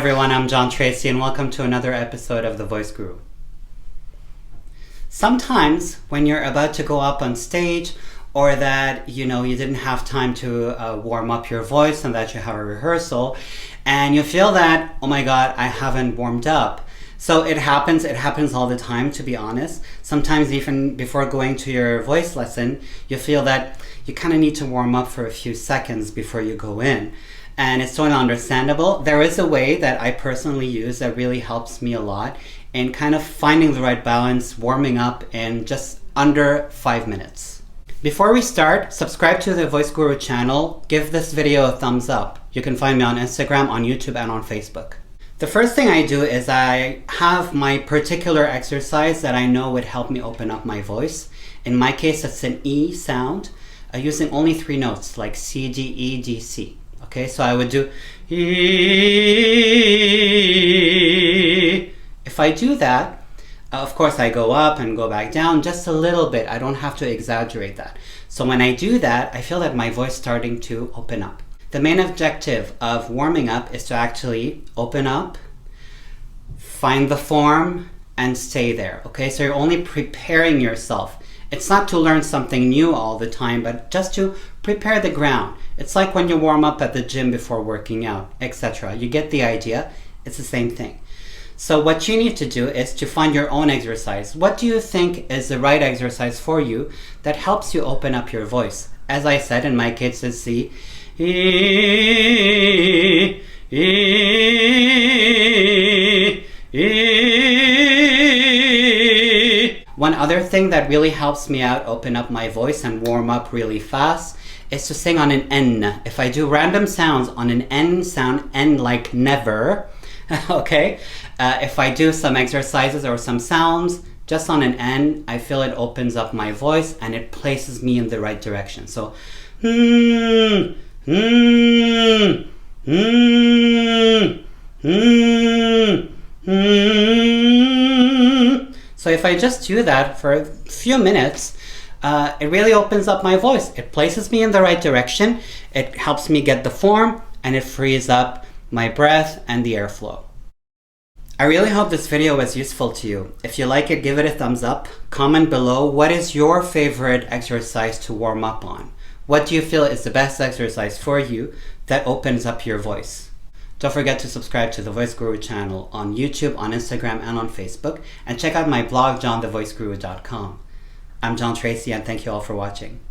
everyone, I'm John Tracy and welcome to another episode of The Voice Guru. Sometimes when you're about to go up on stage or that you didn't have time to warm up your voice and that you have a rehearsal and you feel that, oh my god, I haven't warmed up. So it happens all the time, to be honest. Sometimes even before going to your voice lesson, you feel that you kind of need to warm up for a few seconds before you go in. And it's totally understandable. There is a way that I personally use that really helps me a lot in kind of finding the right balance, warming up in just under 5 minutes. Before we start, subscribe to the Voice Guru channel, give this video a thumbs up. You can find me on Instagram, on YouTube, and on Facebook. The first thing I do is I have my particular exercise that I know would help me open up my voice. In my case, it's an E sound, using only 3 notes like C, D, E, D, C. Okay, so I would do E. If I do that, of course I go up and go back down just a little bit. I don't have to exaggerate that. So when I do that, I feel that my voice starting to open up. The main objective of warming up is to actually open up, find the form, and stay there. Okay, so you're only preparing yourself. It's not to learn something new all the time, but just to prepare the ground. It's like when you warm up at the gym before working out, etc. You get the idea. It's the same thing. So what you need to do is to find your own exercise. What do you think is the right exercise for you that helps you open up your voice? As I said, in my case, it's the One other thing that really helps me out open up my voice and warm up really fast is to sing on an N. If I do random sounds on an N sound, N like never, okay? If I do some exercises or some sounds just on an N, I feel it opens up my voice and it places me in the right direction. So, So if I just do that for a few minutes, it really opens up my voice. It places me in the right direction, it helps me get the form, and it frees up my breath and the airflow. I really hope this video was useful to you. If you like it, give it a thumbs up. Comment below, what is your favorite exercise to warm up on? What do you feel is the best exercise for you that opens up your voice? Don't forget to subscribe to the Voice Guru channel on YouTube, on Instagram, and on Facebook. And check out my blog, johnthevoiceguru.com. I'm John Tracy, and thank you all for watching.